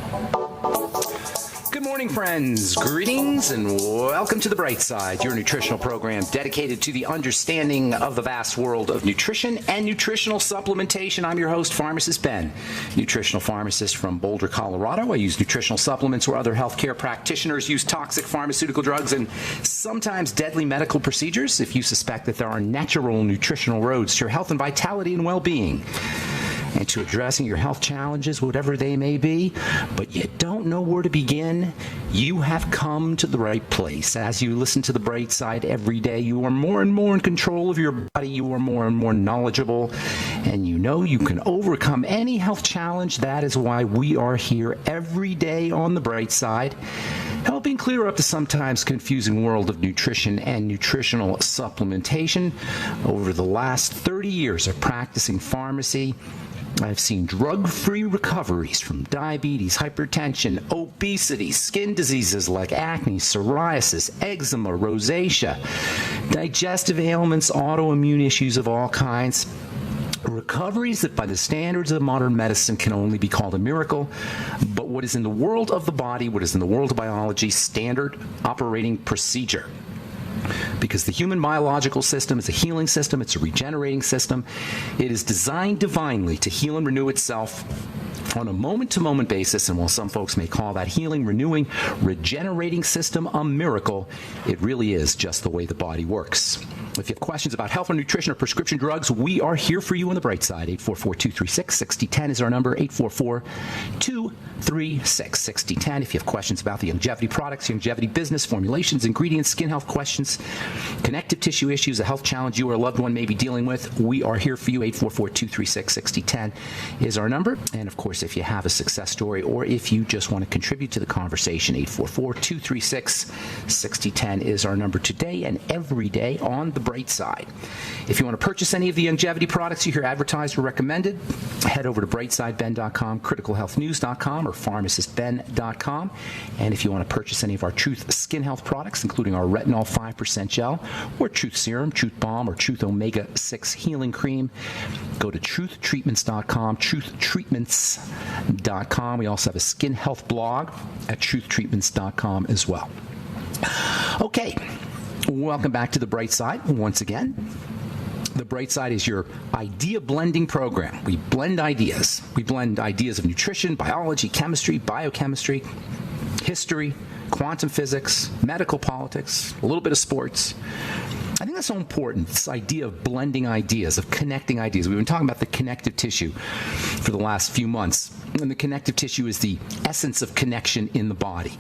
Good morning, friends. Greetings and welcome to The Bright Side, your nutritional program dedicated to the understanding of the vast world of nutrition and nutritional supplementation. I'm your host, Pharmacist Ben, nutritional pharmacist from Boulder, Colorado. I use nutritional supplements where other healthcare practitioners use toxic pharmaceutical drugs and sometimes deadly medical procedures. If you suspect that there are natural nutritional roads to your health and vitality and well-being, and to addressing your health challenges, whatever they may be, but you don't know where to begin, you have come to the right place. As you listen to The Bright Side every day, you are more and more in control of your body, you are more and more knowledgeable, and you know you can overcome any health challenge. That is why we are here every day on The Bright Side, helping clear up the sometimes confusing world of nutrition and nutritional supplementation. Over the last 30 years of practicing pharmacy, I've seen drug-free recoveries from diabetes, hypertension, obesity, skin diseases like acne, psoriasis, eczema, rosacea, digestive ailments, autoimmune issues of all kinds. Recoveries that by the standards of modern medicine can only be called a miracle, but what is in the world of the body, what is in the world of biology, standard operating procedure. Because the human biological system is a healing system, it's a regenerating system. It is designed divinely to heal and renew itself on a moment-to-moment basis, and while some folks may call that healing, renewing, regenerating system a miracle, it really is just the way the body works. If you have questions about health or nutrition or prescription drugs, we are here for you on The Bright Side. 844-236-6010 is our number, 844-236-6010. If you have questions about the longevity products, longevity business, formulations, ingredients, skin health questions, connective tissue issues, a health challenge you or a loved one may be dealing with, we are here for you. 844-236-6010 is our number. And of course, if you have a success story or if you just want to contribute to the conversation, 844-236-6010 is our number today and every day on The Bright Side. If you want to purchase any of the longevity products you hear advertised or recommended, head over to brightsideben.com, criticalhealthnews.com, or pharmacistben.com. And if you want to purchase any of our Truth Skin Health products, including our Retinol 5% Gel, or Truth Serum, Truth Balm, or Truth Omega 6 Healing Cream, go to truthtreatments.com, truthtreatments.com. We also have a skin health blog at truthtreatments.com as well. Okay. Welcome back to The Bright Side once again. The Bright Side is your idea blending program. We blend ideas. We blend ideas of nutrition, biology, chemistry, biochemistry, history, quantum physics, medical politics, a little bit of sports. I think that's so important, this idea of blending ideas, of connecting ideas. We've been talking about the connective tissue for the last few months, and the connective tissue is the essence of connection in the body.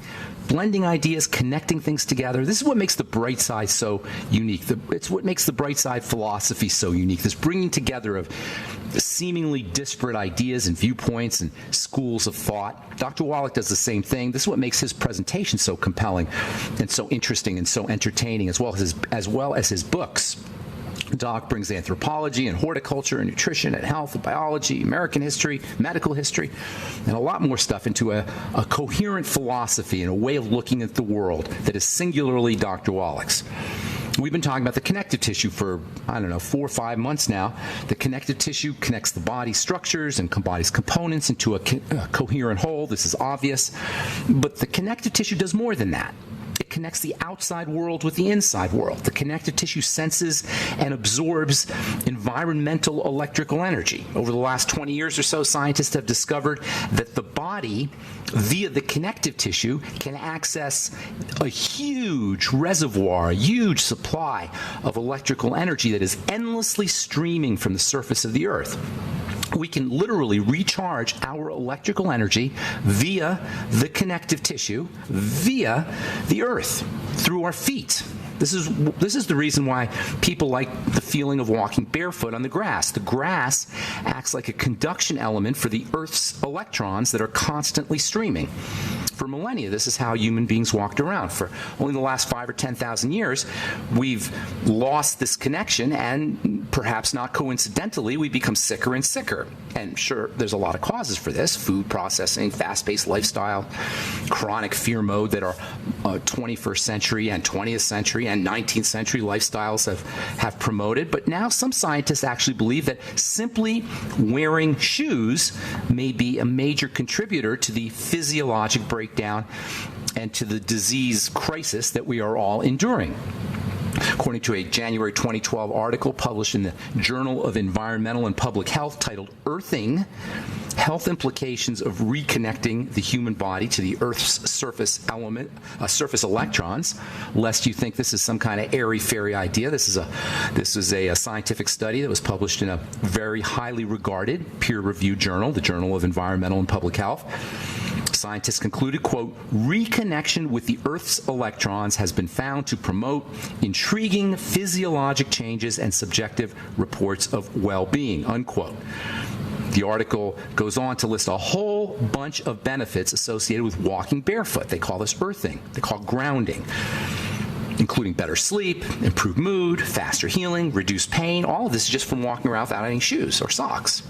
Blending ideas, connecting things together. This is what makes the Bright Side so unique. It's what makes the Bright Side philosophy so unique. This bringing together of seemingly disparate ideas and viewpoints and schools of thought. Dr. Wallach does the same thing. This is what makes his presentation so compelling and so interesting and so entertaining, as well as his books. Doc brings anthropology and horticulture and nutrition and health and biology, American history, medical history, and a lot more stuff into a coherent philosophy and a way of looking at the world that is singularly Dr. Wallach's. We've been talking about the connective tissue for, 4 or 5 months now. The connective tissue connects the body's structures and body's components into a coherent whole. This is obvious. But the connective tissue does more than that. It connects the outside world with the inside world. The connective tissue senses and absorbs environmental electrical energy. Over the last 20 years or so, scientists have discovered that the body, via the connective tissue, can access a huge reservoir, a huge supply of electrical energy that is endlessly streaming from the surface of the Earth. We can literally recharge our electrical energy via the connective tissue, via the earth, through our feet. This is the reason why people like the feeling of walking barefoot on the grass. The grass acts like a conduction element for the Earth's electrons that are constantly streaming. For millennia, this is how human beings walked around. For only the last 5,000 or 10,000 years, we've lost this connection, and perhaps not coincidentally, we become sicker and sicker. And sure, there's a lot of causes for this: food processing, fast-paced lifestyle, chronic fear mode that our 21st century and 20th century and 19th century lifestyles have promoted. But now some scientists actually believe that simply wearing shoes may be a major contributor to the physiologic breakdown and to the disease crisis that we are all enduring. According to a January 2012 article published in the Journal of Environmental and Public Health titled "Earthing: Health Implications of Reconnecting the Human Body to the Earth's Surface Electrons," lest you think this is some kind of airy-fairy idea, this is a scientific study that was published in a very highly regarded peer-reviewed journal, the Journal of Environmental and Public Health. Scientists concluded, quote, "Reconnection with the Earth's electrons has been found to promote intriguing physiologic changes and subjective reports of well-being," unquote. The article goes on to list a whole bunch of benefits associated with walking barefoot. They call this earthing. They call it grounding, including better sleep, improved mood, faster healing, reduced pain. All of this is just from walking around without any shoes or socks.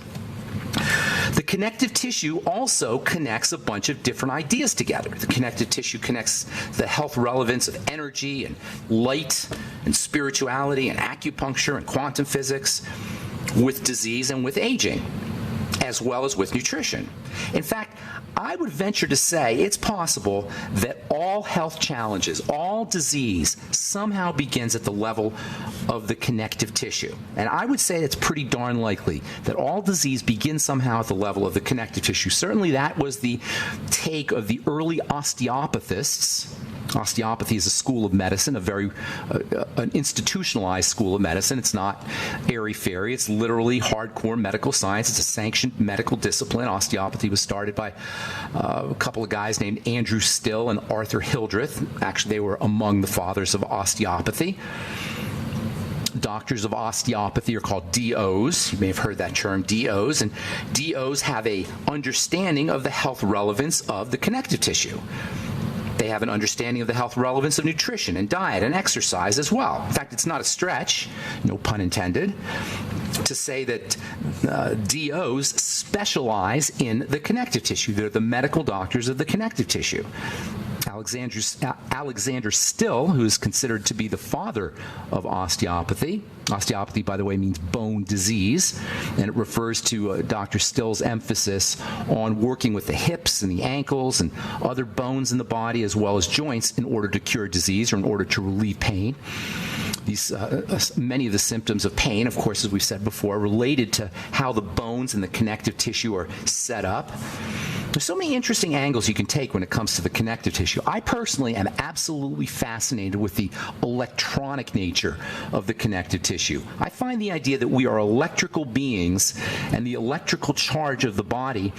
The connective tissue also connects a bunch of different ideas together. The connective tissue connects the health relevance of energy and light and spirituality and acupuncture and quantum physics with disease and with aging, as well as with nutrition. In fact, I would venture to say it's possible that all health challenges, all disease, somehow begins at the level of the connective tissue. And I would say it's pretty darn likely that all disease begins somehow at the level of the connective tissue. Certainly that was the take of the early osteopathists. Osteopathy is a school of medicine, an institutionalized school of medicine. It's not airy-fairy. It's literally hardcore medical science. It's a sanctioned medical discipline. Osteopathy was started by a couple of guys named Andrew Still and Arthur Hildreth. Actually, they were among the fathers of osteopathy. Doctors of osteopathy are called DOs. You may have heard that term, DOs. And DOs have an understanding of the health relevance of the connective tissue. They have an understanding of the health relevance of nutrition and diet and exercise as well. In fact, it's not a stretch, no pun intended, to say that DOs specialize in the connective tissue. They're the medical doctors of the connective tissue. Alexander Still, who is considered to be the father of osteopathy. Osteopathy, by the way, means bone disease, and it refers to Dr. Still's emphasis on working with the hips and the ankles and other bones in the body as well as joints in order to cure disease or in order to relieve pain. Many of the symptoms of pain, of course, as we've said before, are related to how the bones and the connective tissue are set up. There's so many interesting angles you can take when it comes to the connective tissue. I personally am absolutely fascinated with the electronic nature of the connective tissue. I find the idea that we are electrical beings and the electrical charge of the body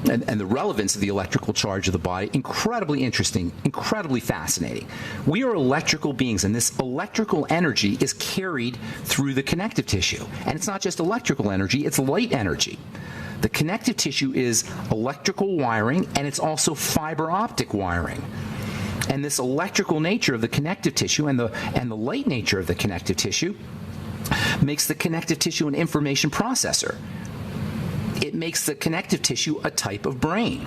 and the relevance of the electrical charge of the body incredibly interesting, incredibly fascinating. We are electrical beings, and this electrical energy is carried through the connective tissue. And it's not just electrical energy, it's light energy. The connective tissue is electrical wiring, and it's also fiber optic wiring. And this electrical nature of the connective tissue and the light nature of the connective tissue makes the connective tissue an information processor. It makes the connective tissue a type of brain.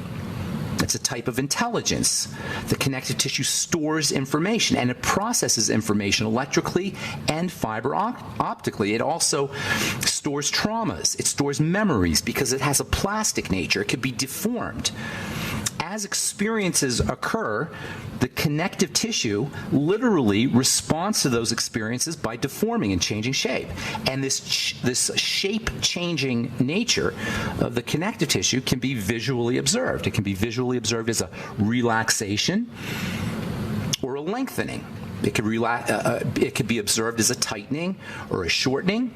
It's a type of intelligence. The connective tissue stores information, and it processes information electrically and fiber optically. It also stores traumas. It stores memories because it has a plastic nature. It could be deformed. As experiences occur, the connective tissue literally responds to those experiences by deforming and changing shape. And this shape-changing nature of the connective tissue can be visually observed. It can be visually observed as a relaxation or a lengthening. It could be observed as a tightening or a shortening,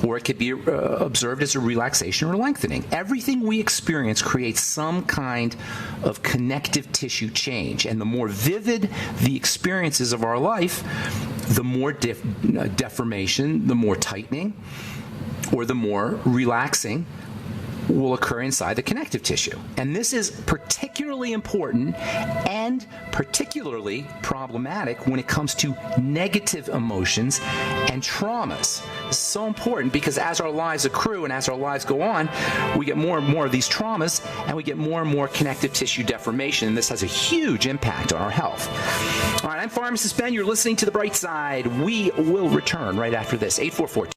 or it could be observed as a relaxation or lengthening. Everything we experience creates some kind of connective tissue change, and the more vivid the experiences of our life, the more deformation, the more tightening, or the more relaxing will occur inside the connective tissue. And this is particularly particularly important and particularly problematic when it comes to negative emotions and traumas. This is so important because as our lives accrue and as our lives go on, we get more and more of these traumas and we get more and more connective tissue deformation, and this has a huge impact on our health. All right, I'm Pharmacist Ben. You're listening to The Bright Side. We will return right after this. 844.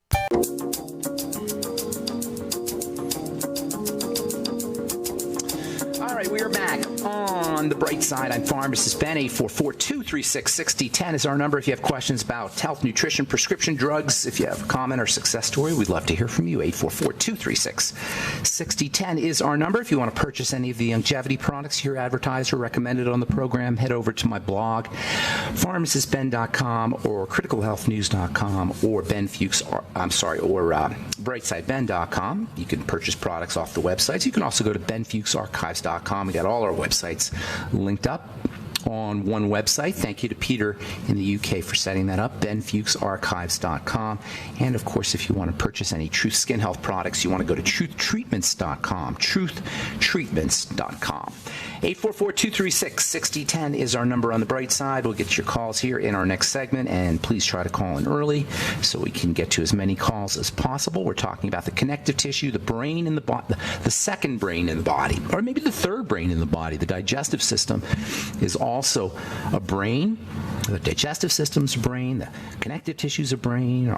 All right, we are back on The Bright Side. I'm Pharmacist Ben. 844-236-6010 is our number. If you have questions about health, nutrition, prescription drugs, if you have a comment or success story, we'd love to hear from you. 844-236-6010 is our number. If you want to purchase any of the longevity products here advertised or recommended on the program, head over to my blog, pharmacistben.com or criticalhealthnews.com or brightsideben.com. You can purchase products off the websites. You can also go to benfuchsarchives.com. We got all our websites linked up on one website. Thank you to Peter in the UK for setting that up, benfuchsarchives.com. And of course, if you want to purchase any Truth Skin Health products, you want to go to truthtreatments.com, truthtreatments.com. 844-236-6010 is our number on The Bright Side. We'll get your calls here in our next segment, and please try to call in early so we can get to as many calls as possible. We're talking about the connective tissue, the brain in the body, the second brain in the body, or maybe the third brain in the body. The digestive system is also a brain. The digestive system's a brain, the connective tissue's a brain,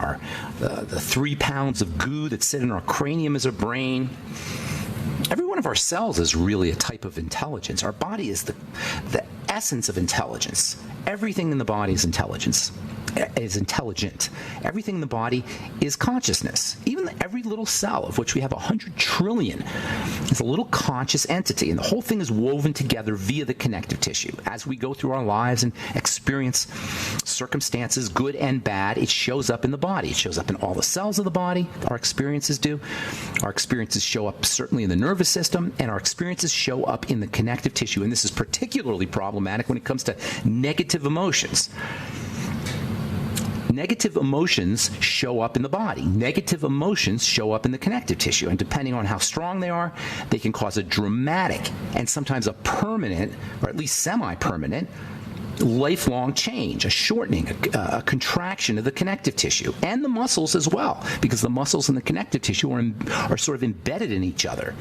the 3 pounds of goo that sit in our cranium is a brain. Every one of our cells is really a type of intelligence. Our body is the essence of intelligence. Everything in the body is intelligent. Everything in the body is consciousness. Even every little cell, of which we have 100 trillion, is a little conscious entity, and the whole thing is woven together via the connective tissue. As we go through our lives and experience circumstances, good and bad, it shows up in the body. It shows up in all the cells of the body. Our experiences do. Our experiences show up certainly in the nervous system, and our experiences show up in the connective tissue. And this is particularly problematic when it comes to negative emotions. Negative emotions show up in the body. Negative emotions show up in the connective tissue. And depending on how strong they are, they can cause a dramatic and sometimes a permanent, or at least semi-permanent, lifelong change, a shortening, a contraction of the connective tissue and the muscles as well, because the muscles and the connective tissue are sort of embedded in each other.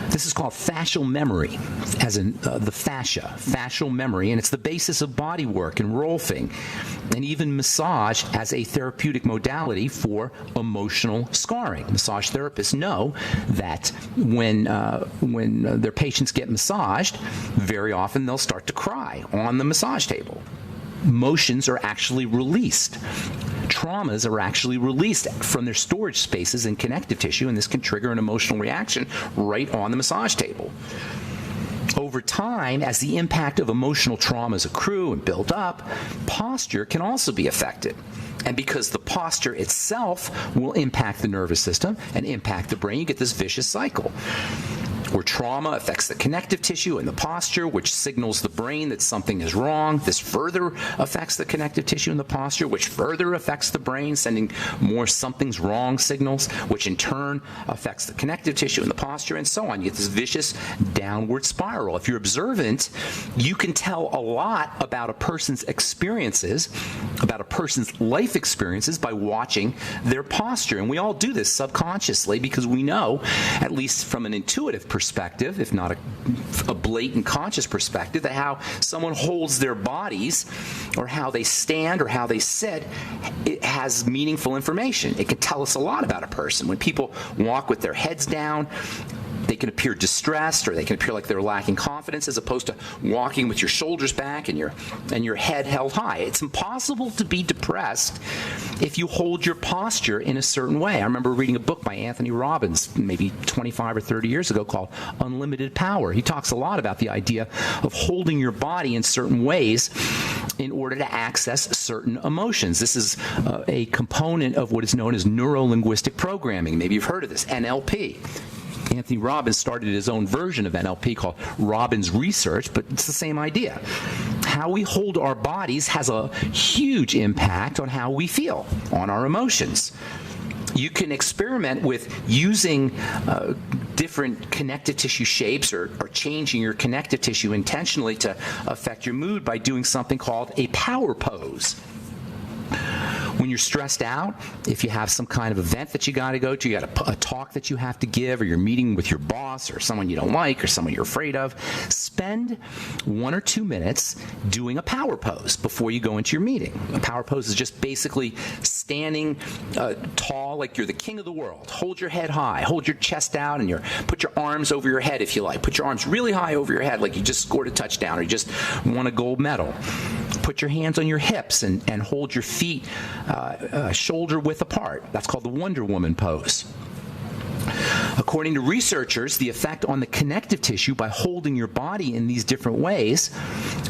This is called fascial memory, as in the fascial memory, and it's the basis of body work and rolfing, and even massage as a therapeutic modality for emotional scarring. Massage therapists know that when their patients get massaged, very often they'll start to cry on the massage table. Emotions are actually released. Traumas are actually released from their storage spaces in connective tissue, and this can trigger an emotional reaction right on the massage table. Over time, as the impact of emotional traumas accrue and build up, posture can also be affected. And because the posture itself will impact the nervous system and impact the brain, you get this vicious cycle, where trauma affects the connective tissue and the posture, which signals the brain that something is wrong. This further affects the connective tissue and the posture, which further affects the brain, sending more something's wrong signals, which in turn affects the connective tissue and the posture, and so on. You get this vicious downward spiral. If you're observant, you can tell a lot about a person's experiences, about a person's life experiences, by watching their posture. And we all do this subconsciously because we know, at least from an intuitive perspective, if not a blatant conscious perspective, that how someone holds their bodies or how they stand or how they sit, it has meaningful information. It can tell us a lot about a person. When people walk with their heads down, they can appear distressed, or they can appear like they're lacking confidence, as opposed to walking with your shoulders back and your head held high. It's impossible to be depressed if you hold your posture in a certain way. I remember reading a book by Anthony Robbins maybe 25 or 30 years ago called Unlimited Power. He talks a lot about the idea of holding your body in certain ways in order to access certain emotions. This is a component of what is known as neuro-linguistic programming. Maybe you've heard of this, NLP. Anthony Robbins started his own version of NLP called Robbins Research, but it's the same idea. How we hold our bodies has a huge impact on how we feel, on our emotions. You can experiment with using different connective tissue shapes or changing your connective tissue intentionally to affect your mood by doing something called a power pose. When you're stressed out, if you have some kind of event that you got to go to, you got a talk that you have to give, or you're meeting with your boss or someone you don't like or someone you're afraid of, spend 1 or 2 minutes doing a power pose before you go into your meeting. A power pose is just basically standing tall like you're the king of the world. Hold your head high, hold your chest out, and put your arms over your head if you like. Put your arms really high over your head like you just scored a touchdown or you just won a gold medal. Put your hands on your hips and hold your feet shoulder width apart. That's called the Wonder Woman pose. According to researchers, the effect on the connective tissue by holding your body in these different ways,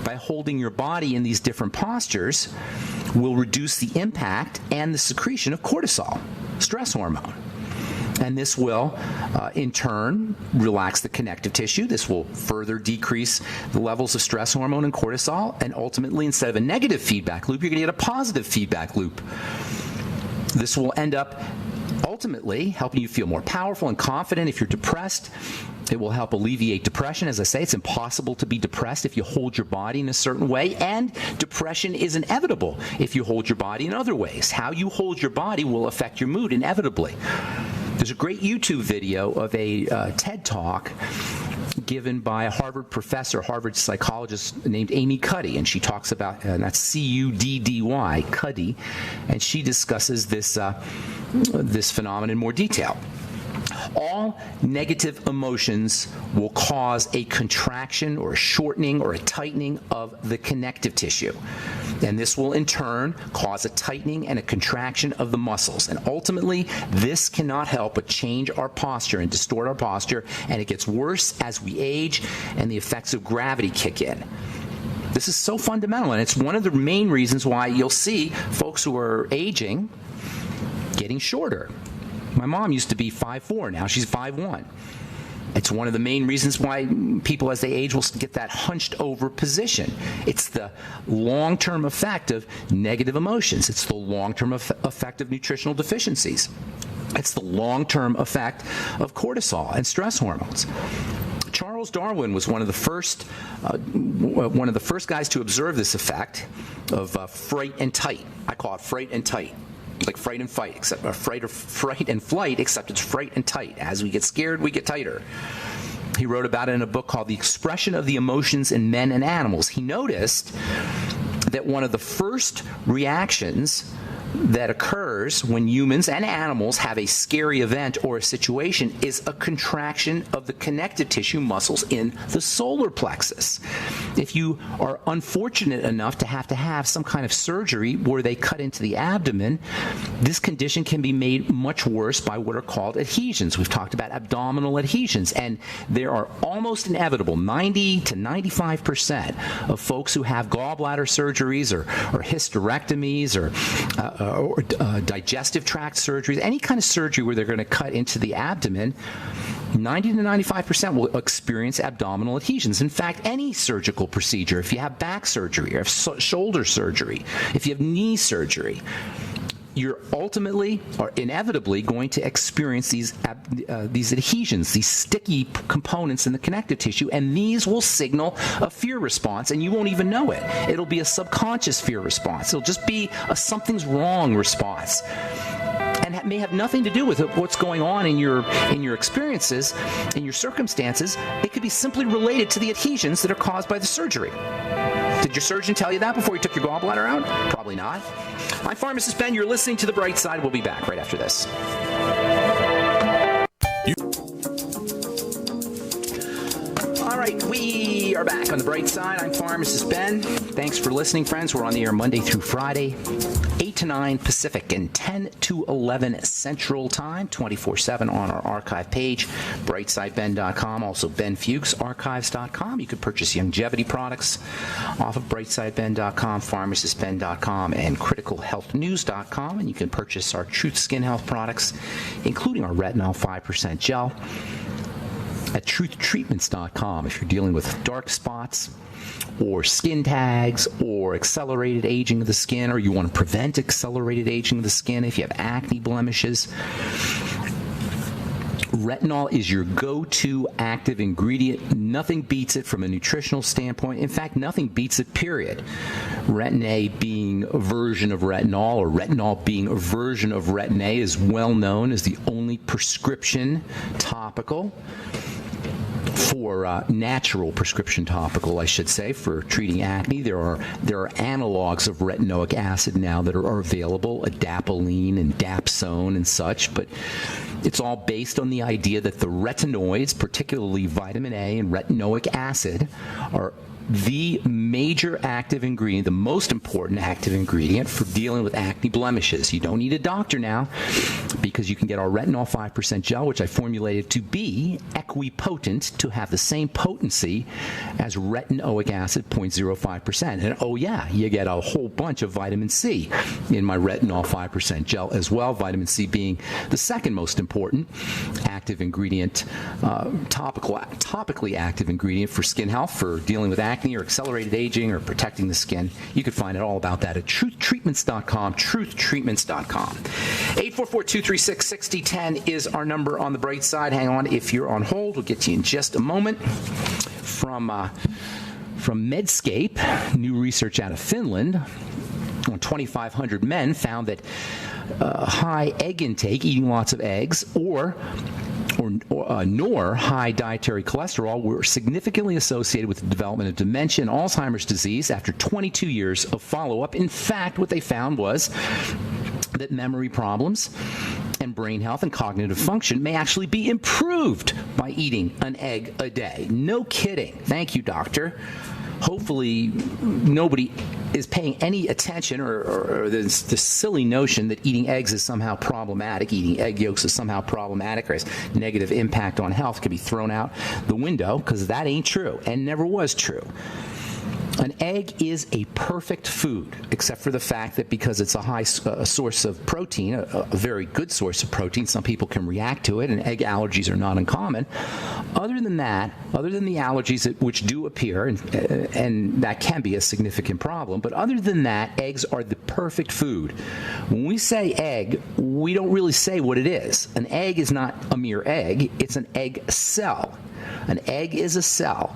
by holding your body in these different postures, will reduce the impact and the secretion of cortisol, stress hormone. And this will, in turn, relax the connective tissue. This will further decrease the levels of stress hormone and cortisol. And ultimately, instead of a negative feedback loop, you're going to get a positive feedback loop. This will end up ultimately helping you feel more powerful and confident. If you're depressed, it will help alleviate depression. As I say, it's impossible to be depressed if you hold your body in a certain way, and depression is inevitable if you hold your body in other ways. How you hold your body will affect your mood inevitably. There's a great YouTube video of a TED Talk given by a Harvard professor, Harvard psychologist named Amy Cuddy, and she talks about, that's C-U-D-D-Y, Cuddy, and she discusses this phenomenon in more detail. All negative emotions will cause a contraction or a shortening or a tightening of the connective tissue. And this will in turn cause a tightening and a contraction of the muscles. And ultimately, this cannot help but change our posture and distort our posture. And it gets worse as we age and the effects of gravity kick in. This is so fundamental, and it's one of the main reasons why you'll see folks who are aging getting shorter. My mom used to be 5'4", now she's 5'1". It's one of the main reasons why people as they age will get that hunched over position. It's the long-term effect of negative emotions. It's the long-term effect of nutritional deficiencies. It's the long-term effect of cortisol and stress hormones. Charles Darwin was one of the first guys to observe this effect of fright and tight. I call it fright and tight. Like fright and fight, except fright and flight, except it's fright and tight. As we get scared, we get tighter. He wrote about it in a book called The Expression of the Emotions in Men and Animals. He noticed that one of the first reactions that occurs when humans and animals have a scary event or a situation is a contraction of the connective tissue muscles in the solar plexus. If you are unfortunate enough to have some kind of surgery where they cut into the abdomen, this condition can be made much worse by what are called adhesions. We've talked about abdominal adhesions, and there are almost inevitable 90 to 95% of folks who have gallbladder surgeries or hysterectomies or digestive tract surgeries, any kind of surgery where they're going to cut into the abdomen, 90 to 95% will experience abdominal adhesions. In fact, any surgical procedure, if you have back surgery or if shoulder surgery, if you have knee surgery, you're ultimately or inevitably going to experience these adhesions, these sticky components in the connective tissue, and these will signal a fear response, and you won't even know it. It'll be a subconscious fear response. It'll just be a something's wrong response. And it may have nothing to do with what's going on in your experiences, in your circumstances. It could be simply related to the adhesions that are caused by the surgery. Did your surgeon tell you that before you took your gallbladder out? Probably not. I'm Pharmacist Ben. You're listening to The Bright Side. We'll be back right after this. All right, we are back on The Bright Side. I'm Pharmacist Ben. Thanks for listening, friends. We're on the air Monday through Friday, 8 to 9 Pacific and 10 to 11 Central Time, 24/7 on our archive page, brightsideben.com, also benfuchsarchives.com. You can purchase longevity products off of brightsideben.com, pharmacistben.com, and criticalhealthnews.com, and you can purchase our Truth Skin Health products, including our retinol 5% gel, at truthtreatments.com if you're dealing with dark spots or skin tags or accelerated aging of the skin, or you want to prevent accelerated aging of the skin if you have acne blemishes, Retinol is your go-to active ingredient. Nothing beats it from a nutritional standpoint. In fact, nothing beats it, period. Retin-A being a version of retinol, or retinol being a version of Retin-A, is well known as the only prescription topical for natural prescription topical, I should say, for treating acne. There are analogs of retinoic acid now that are available, adapalene and dapsone and such, but it's all based on the idea that the retinoids, particularly vitamin A and retinoic acid, are the major active ingredient, the most important active ingredient for dealing with acne blemishes. You don't need a doctor now, because you can get our retinol 5% gel, which I formulated to be equipotent, to have the same potency as retinoic acid, 0.05%. And oh yeah, you get a whole bunch of vitamin C in my retinol 5% gel as well, vitamin C being the second most important active ingredient, topically active ingredient for skin health, for dealing with acne or accelerated aging or protecting the skin. You can find out all about that at truthtreatments.com, truthtreatments.com. 844-236-6010 is our number on the bright side. Hang on if you're on hold. We'll get to you in just a moment. From Medscape, new research out of Finland on 2,500 men found that high egg intake, eating lots of eggs, nor high dietary cholesterol were significantly associated with the development of dementia and Alzheimer's disease after 22 years of follow-up. In fact, what they found was that memory problems and brain health and cognitive function may actually be improved by eating an egg a day. No kidding. Thank you, doctor. Hopefully nobody is paying any attention or this silly notion that eating eggs is somehow problematic, eating egg yolks is somehow problematic or has negative impact on health, can be thrown out the window, because that ain't true and never was true. An egg is a perfect food, except for the fact that because it's a high source of protein, a very good source of protein, some people can react to it, and egg allergies are not uncommon. Other than that, other than the allergies which do appear, and that can be a significant problem, but other than that, eggs are the perfect food. When we say egg, we don't really say what it is. An egg is not a mere egg, it's an egg cell. An egg is a cell.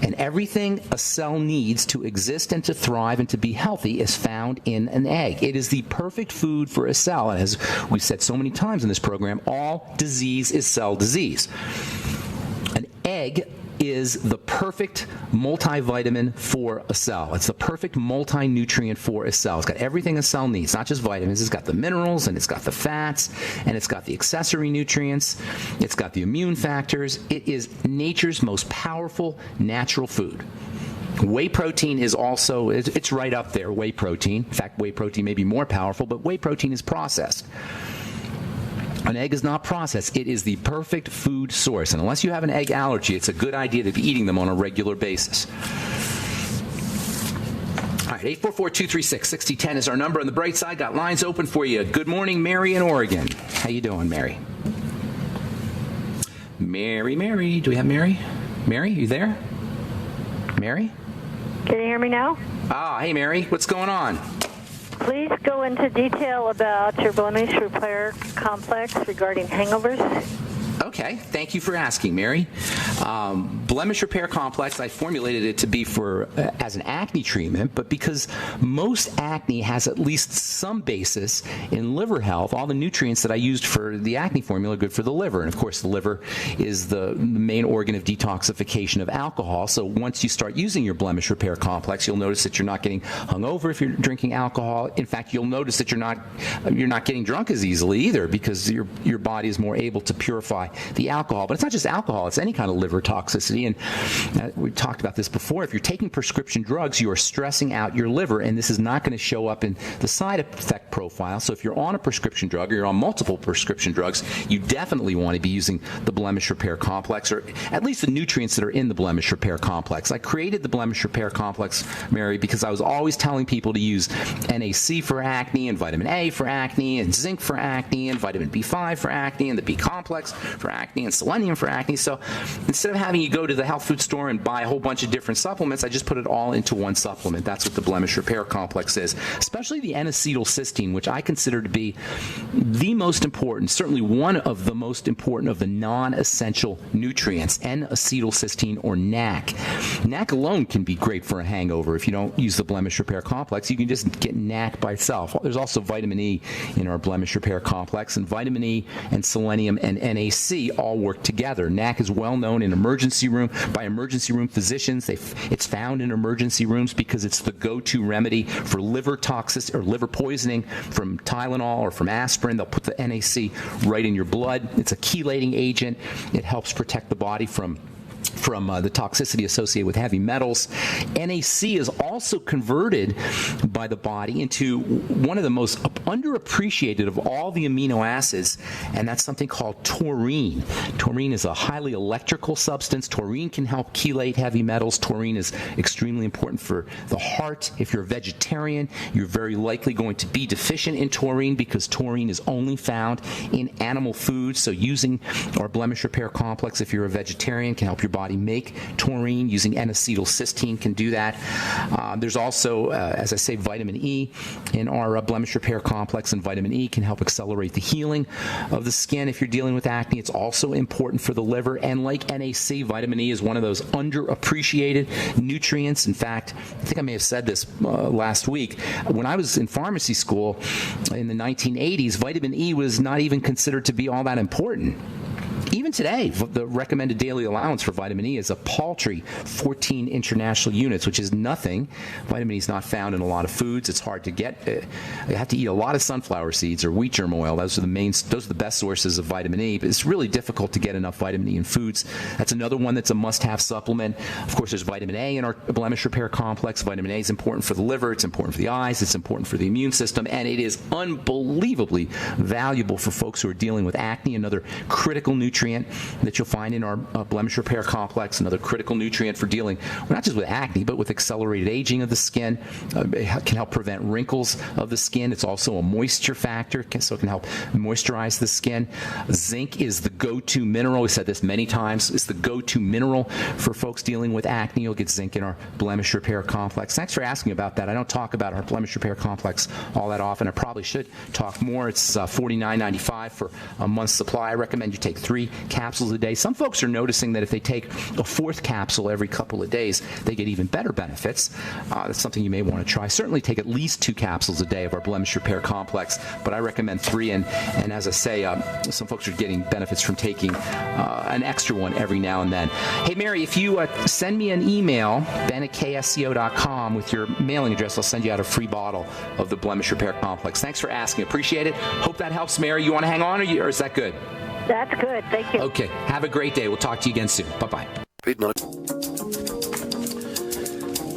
And everything a cell needs to exist and to thrive and to be healthy is found in an egg. It is the perfect food for a cell. And as we've said so many times in this program, all disease is cell disease. An egg is the perfect multivitamin for a cell. It's the perfect multi-nutrient for a cell. It's got everything a cell needs, not just vitamins. It's got the minerals, and it's got the fats, and it's got the accessory nutrients. It's got the immune factors. It is nature's most powerful natural food. Whey protein is also, it's right up there, whey protein. In fact, whey protein may be more powerful, but whey protein is processed. An egg is not processed. It is the perfect food source. And unless you have an egg allergy, it's a good idea to be eating them on a regular basis. All right, 844-236-6010 is our number on the bright side. Got lines open for you. Good morning, Mary in Oregon. How you doing, Mary? Mary. Do we have Mary? Mary, you there? Mary? Can you hear me now? Hey, Mary. What's going on? Please go into detail about your blemish repair complex regarding hangovers. Okay, thank you for asking, Mary. Blemish repair complex, I formulated it to be for as an acne treatment, but because most acne has at least some basis in liver health, all the nutrients that I used for the acne formula are good for the liver. And of course, the liver is the main organ of detoxification of alcohol. So once you start using your blemish repair complex, you'll notice that you're not getting hungover if you're drinking alcohol. In fact, you'll notice that you're not getting drunk as easily either, because your body is more able to purify the alcohol. But it's not just alcohol, it's any kind of liver toxicity. And we talked about this before. If you're taking prescription drugs, you are stressing out your liver, and this is not going to show up in the side effect profile. So if you're on a prescription drug or you're on multiple prescription drugs, you definitely want to be using the blemish repair complex, or at least the nutrients that are in the blemish repair complex. I created the blemish repair complex, Mary, because I was always telling people to use NAC for acne and vitamin A for acne and zinc for acne and vitamin B5 for acne and the B complex for acne and selenium for acne. So instead of having you go to the health food store and buy a whole bunch of different supplements, I just put it all into one supplement. That's what the Blemish Repair Complex is, especially the N-acetylcysteine, which I consider to be the most important, certainly one of the most important of the non-essential nutrients, N-acetylcysteine or NAC. NAC alone can be great for a hangover if you don't use the Blemish Repair Complex. You can just get NAC by itself. There's also vitamin E in our Blemish Repair Complex, and vitamin E and selenium and NAC all work together. NAC is well known in emergency room by emergency room physicians. It's found in emergency rooms because it's the go-to remedy for liver toxicity or liver poisoning from Tylenol or from aspirin. They'll put the NAC right in your blood. It's a chelating agent. It helps protect the body from the toxicity associated with heavy metals. NAC is also converted by the body into one of the most underappreciated of all the amino acids, and that's something called taurine. Taurine is a highly electrical substance. Taurine can help chelate heavy metals. Taurine is extremely important for the heart. If you're a vegetarian, you're very likely going to be deficient in taurine because taurine is only found in animal foods. So using our Blemish Repair Complex, if you're a vegetarian, can help your body make taurine. Using N-acetylcysteine can do that. There's also, as I say, vitamin E in our Blemish Repair Complex, and vitamin E can help accelerate the healing of the skin if you're dealing with acne. It's also important for the liver, and like NAC, vitamin E is one of those underappreciated nutrients. In fact, I think I may have said this last week. When I was in pharmacy school in the 1980s, vitamin E was not even considered to be all that important. Even today, the recommended daily allowance for vitamin E is a paltry 14 international units, which is nothing. Vitamin E is not found in a lot of foods. It's hard to get. You have to eat a lot of sunflower seeds or wheat germ oil. Those are the best sources of vitamin E, but it's really difficult to get enough vitamin E in foods. That's another one that's a must-have supplement. Of course, there's vitamin A in our Blemish Repair Complex. Vitamin A is important for the liver. It's important for the eyes. It's important for the immune system, and it is unbelievably valuable for folks who are dealing with acne. Another critical nutrient that you'll find in our Blemish Repair Complex, another critical nutrient for dealing not just with acne, but with accelerated aging of the skin. It can help prevent wrinkles of the skin. It's also a moisture factor, so it can help moisturize the skin. Zinc is the go-to mineral. We said this many times. It's the go-to mineral for folks dealing with acne. You'll get zinc in our Blemish Repair Complex. Thanks for asking about that. I don't talk about our Blemish Repair Complex all that often. I probably should talk more. It's $49.95 for a month's supply. I recommend you take 3 capsules a day. Some folks are noticing that if they take a 4th capsule every couple of days, they get even better benefits. That's something you may want to try. Certainly take at least 2 capsules a day of our Blemish Repair Complex, but I recommend 3. And as I say, some folks are getting benefits from taking an extra one every now and then. Hey, Mary, if you send me an email, ben@ksco.com, with your mailing address, I'll send you out a free bottle of the Blemish Repair Complex. Thanks for asking. Appreciate it. Hope that helps, Mary. You want to hang on, or is that good? That's good. Thank you. Okay. Have a great day. We'll talk to you again soon. Bye-bye.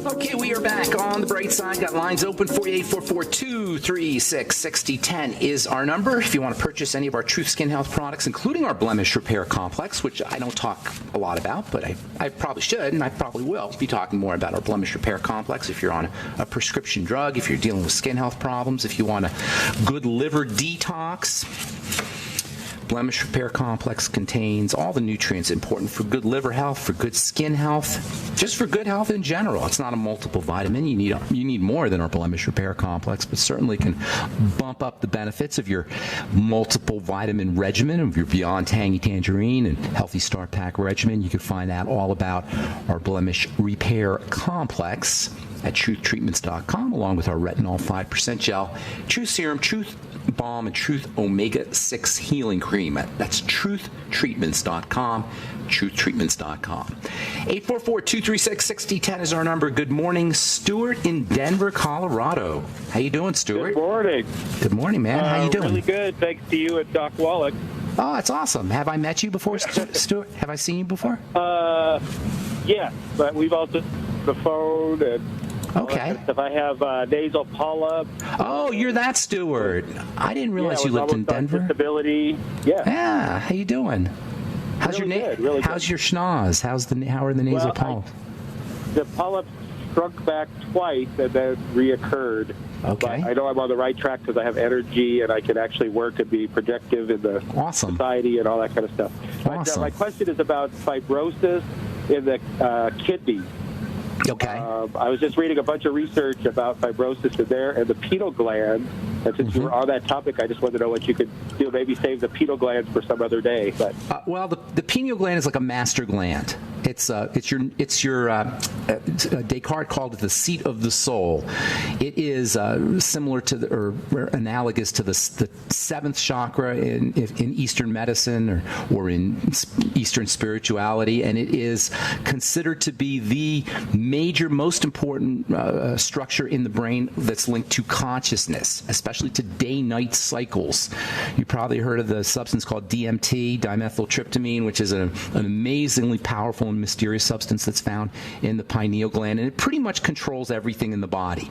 Okay, we are back on the bright side. Got lines open for you. 844-236-6010 is our number. If you want to purchase any of our Truth Skin Health products, including our Blemish Repair Complex, which I don't talk a lot about, but I probably should, and I probably will be talking more about our Blemish Repair Complex. If you're on a prescription drug, if you're dealing with skin health problems, if you want a good liver detox, Blemish Repair Complex contains all the nutrients important for good liver health, for good skin health, just for good health in general. It's not a multiple vitamin. You need more than our Blemish Repair Complex, but certainly can bump up the benefits of your multiple vitamin regimen, of your Beyond Tangy Tangerine and Healthy Start Pack regimen. You can find out all about our Blemish Repair Complex at truthtreatments.com, along with our retinol 5% gel, Truth Serum, Truth Balm, and Truth Omega-6 Healing Cream. That's truthtreatments.com, truthtreatments.com. 844-236-6010 is our number. Good morning, Stuart in Denver, Colorado. How you doing, Stuart? Good morning. Good morning, man. How you doing? Really good. Thanks to you and Doc Wallach. Oh, that's awesome. Have I met you before, Stuart? Have I seen you before? Yes, but we've also the phone and okay. If I have nasal polyp. Oh, you're that Stuart. I didn't realize you lived in Denver. Disability. Yeah. Yeah. How you doing? How's really your good, really How's your schnoz? How are the nasal polyps? The polyps shrunk back twice and then reoccurred. Okay. But I know I'm on the right track because I have energy and I can actually work and be productive in the society and all that kind of stuff. But, my question is about fibrosis in the kidneys. Okay. I was just reading a bunch of research about fibrosis in there and the pineal gland. And since you were on that topic, I just wanted to know what you could do. Maybe save the pineal gland for some other day. But well, the pineal gland is like a master gland. It's your Descartes called it the seat of the soul. It is similar to or analogous to the seventh chakra in Eastern medicine or in Eastern spirituality, and it is considered to be the major, most important structure in the brain that's linked to consciousness, especially to day-night cycles. You probably heard of the substance called DMT, dimethyltryptamine, which is an amazingly powerful and mysterious substance that's found in the pineal gland, and it pretty much controls everything in the body.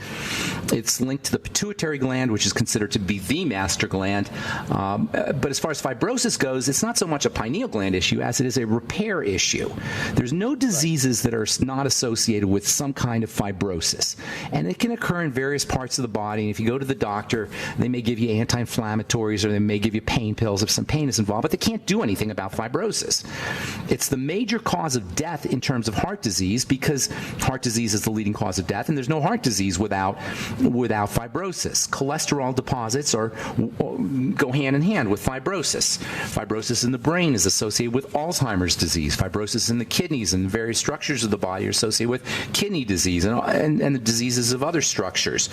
It's linked to the pituitary gland, which is considered to be the master gland. But as far as fibrosis goes, it's not so much a pineal gland issue as it is a repair issue. There's no diseases that are not associated with some kind of fibrosis, and it can occur in various parts of the body. And if you go to the doctor, they may give you anti-inflammatories or they may give you pain pills if some pain is involved, but they can't do anything about fibrosis. It's the major cause of death in terms of heart disease, because heart disease is the leading cause of death, and there's no heart disease without fibrosis. Cholesterol deposits go hand in hand with fibrosis. Fibrosis in the brain is associated with Alzheimer's disease. Fibrosis in the kidneys and various structures of the body are associated with kidney disease and the diseases of other structures.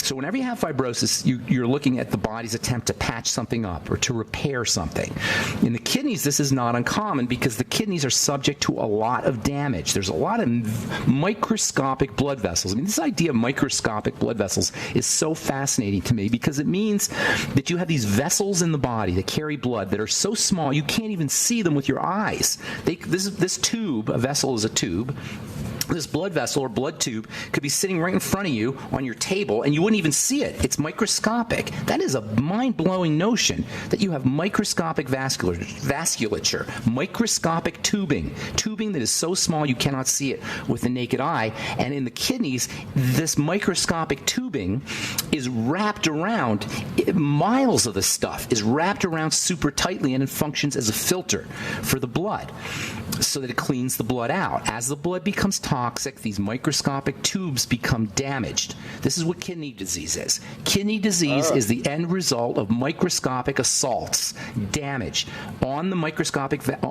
So whenever you have fibrosis, you're looking at the body's attempt to patch something up or to repair something. In the kidneys, this is not uncommon because the kidneys are subject to a lot of damage. There's a lot of microscopic blood vessels. I mean, this idea of microscopic blood vessels is so fascinating to me because it means that you have these vessels in the body that carry blood that are so small you can't even see them with your eyes. This tube, a vessel is a tube. This blood vessel or blood tube could be sitting right in front of you on your table and you wouldn't even see it. It's microscopic. That is a mind-blowing notion that you have microscopic vasculature, microscopic tubing that is so small you cannot see it with the naked eye. And in the kidneys, this microscopic tubing is wrapped around, miles of the stuff is wrapped around super tightly, and it functions as a filter for the blood so that it cleans the blood out. As the blood becomes toxic, these microscopic tubes become damaged. This is what kidney disease is. Kidney disease is the end result of microscopic assaults, damage on the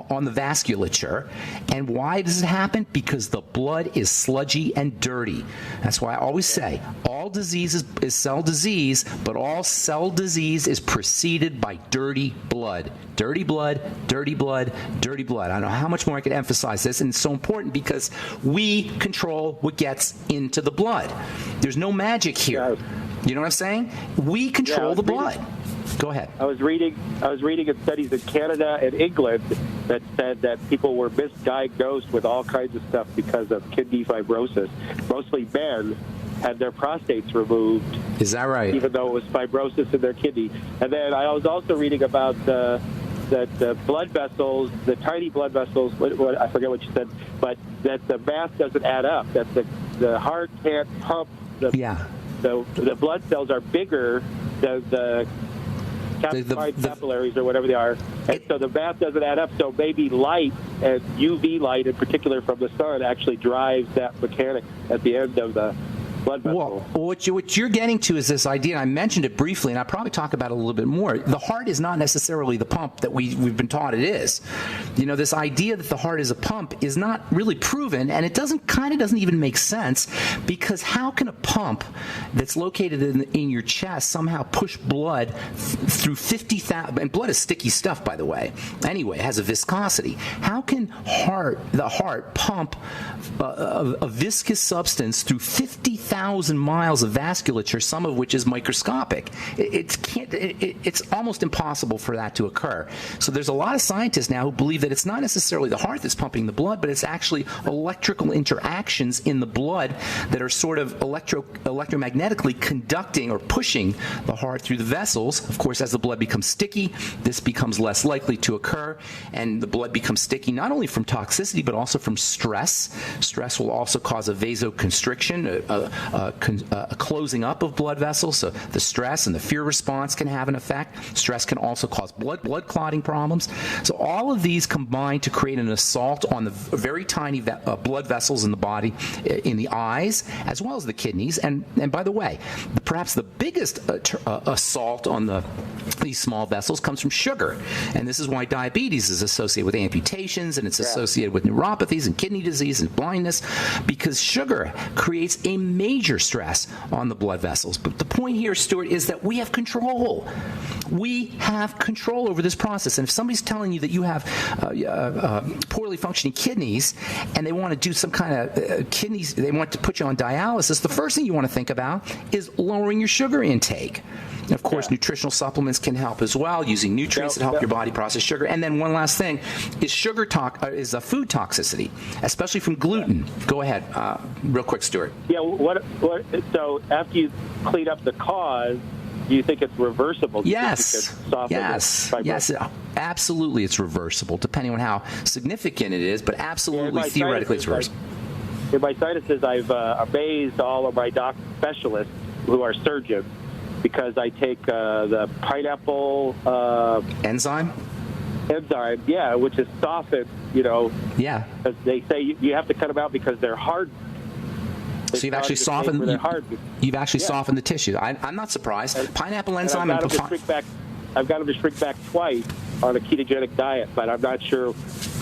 on the vasculature. And why does it happen? Because the blood is sludgy and dirty. That's why I always say all disease is cell disease, but all cell disease is preceded by dirty blood. Dirty blood, dirty blood, dirty blood. I don't know how much more I could emphasize this, and it's so important because we control what gets into the blood. There's no magic here. You know what I'm saying? We control the blood. Go ahead. I was reading in studies in Canada and England that said that people were misdiagnosed with all kinds of stuff because of kidney fibrosis. Mostly men had their prostates removed. Is that right? Even though it was fibrosis in their kidney. And then I was also reading about that the blood vessels, the tiny blood vessels, I forget what you said, but that the mass doesn't add up, that the heart can't pump the blood cells are bigger than the capillaries or whatever they are, and so the math doesn't add up. So maybe light, and UV light in particular from the sun, actually drives that mechanic at the end of the blood vessel. Well, what you're getting to is this idea, and I mentioned it briefly, and I'll probably talk about it a little bit more. The heart is not necessarily the pump that we've been taught it is. You know, this idea that the heart is a pump is not really proven, and it doesn't even make sense, because how can a pump that's located in your chest somehow push blood through 50,000, and blood is sticky stuff, by the way. Anyway, it has a viscosity. How can the heart pump a viscous substance through 50,000 miles of vasculature, some of which is microscopic? It's almost impossible for that to occur. So there's a lot of scientists now who believe that it's not necessarily the heart that's pumping the blood, but it's actually electrical interactions in the blood that are sort of electromagnetically conducting or pushing the heart through the vessels. Of course, as the blood becomes sticky, this becomes less likely to occur, and the blood becomes sticky not only from toxicity but also from stress. Stress will also cause a vasoconstriction, closing up of blood vessels. So the stress and the fear response can have an effect. Stress can also cause blood clotting problems. So all of these combine to create an assault on the very tiny blood vessels in the body, in the eyes, as well as the kidneys. And by the way, perhaps the biggest assault on these small vessels comes from sugar. And this is why diabetes is associated with amputations, and it's associated with neuropathies and kidney disease and blindness, because sugar creates a major stress on the blood vessels. But the point here, Stuart, is that we have control. We have control over this process. And if somebody's telling you that you have poorly functioning kidneys and they want to do some kind of kidneys, they want to put you on dialysis, the first thing you want to think about is lowering your sugar intake. And of course, nutritional supplements can help as well, using nutrients that help your body process sugar. And then one last thing is food toxicity, especially from gluten. Go ahead, real quick, Stuart. Yeah. So after you clean up the cause, do you think it's reversible? Yes. Yes. Absolutely, it's reversible, depending on how significant it is. But absolutely, theoretically, it's reversible. In my sinuses, I've amazed all of my specialists who are surgeons, because I take the pineapple enzyme, which is softened, because they say you have to cut them out because they're hard. So you've actually softened. You've actually softened the tissue. I'm not surprised. Pineapple enzyme I've got them to shrink back twice on a ketogenic diet, but I'm not sure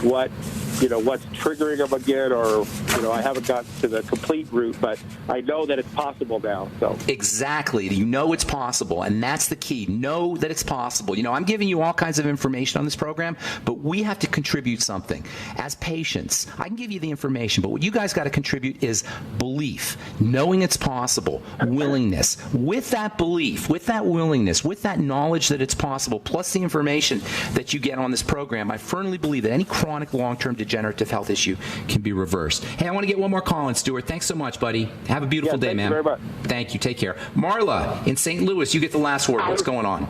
what's triggering them again, or I haven't gotten to the complete route, but I know that it's possible now. So exactly, it's possible, and that's the key. Know that it's possible. I'm giving you all kinds of information on this program, but we have to contribute something as patients. I can give you the information, but what you guys got to contribute is belief, knowing it's possible, willingness. With that belief, with that willingness, with that knowledge that it's possible, plus the information that you get on this program, I firmly believe that any chronic long-term degenerative health issue can be reversed. Hey, I want to get one more call in, Stuart. Thanks so much, buddy. Have a beautiful day, man. Thank you very much. Thank you. Take care. Marla in St. Louis, you get the last word. What's going on?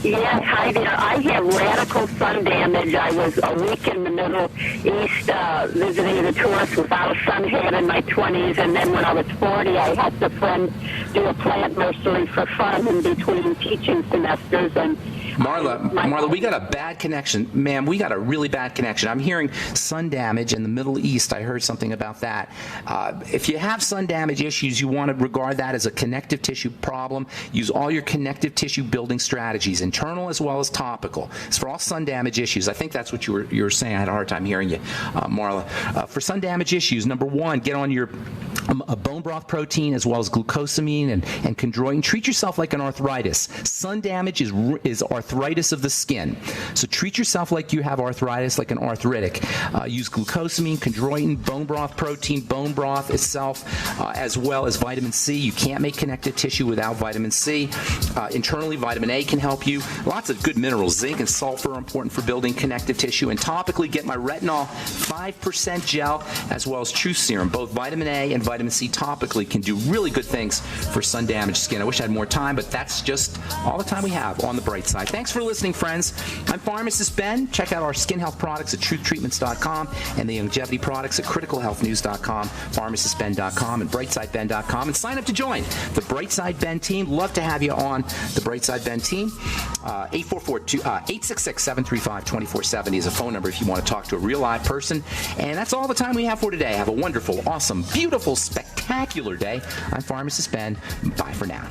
Yes, hi there. I have radical sun damage. I was a week in the Middle East visiting the tourists without a sun hat in my 20s, and then when I was 40, I helped a friend do a plant nursery for fun in between teaching semesters. And Marla, we got a bad connection. Ma'am, we got a really bad connection. I'm hearing sun damage in the Middle East. I heard something about that. If you have sun damage issues, you want to regard that as a connective tissue problem. Use all your connective tissue building strategies, internal as well as topical. It's for all sun damage issues. I think that's what you were saying. I had a hard time hearing you, Marla. For sun damage issues, number one, get on your bone broth protein as well as glucosamine and chondroitin. Treat yourself like an arthritis. Sun damage is arthritis of the skin. So treat yourself like you have arthritis, like an arthritic. Use glucosamine, chondroitin, bone broth protein, bone broth itself, as well as vitamin C. You can't make connective tissue without vitamin C. Internally, vitamin A can help you. Lots of good minerals. Zinc and sulfur are important for building connective tissue. And topically, get my retinol 5% gel as well as truth serum. Both vitamin A and vitamin C topically can do really good things for sun-damaged skin. I wish I had more time, but that's just all the time we have on the bright side. Thanks for listening, friends. I'm Pharmacist Ben. Check out our skin health products at truthtreatments.com and the longevity products at criticalhealthnews.com, pharmacistben.com, and brightsideben.com, and sign up to join the Brightside Ben team. Love to have you on the Brightside Ben team. 866-735-2470 is a phone number if you want to talk to a real live person. And that's all the time we have for today. Have a wonderful, awesome, beautiful, spectacular day. I'm Pharmacist Ben. Bye for now.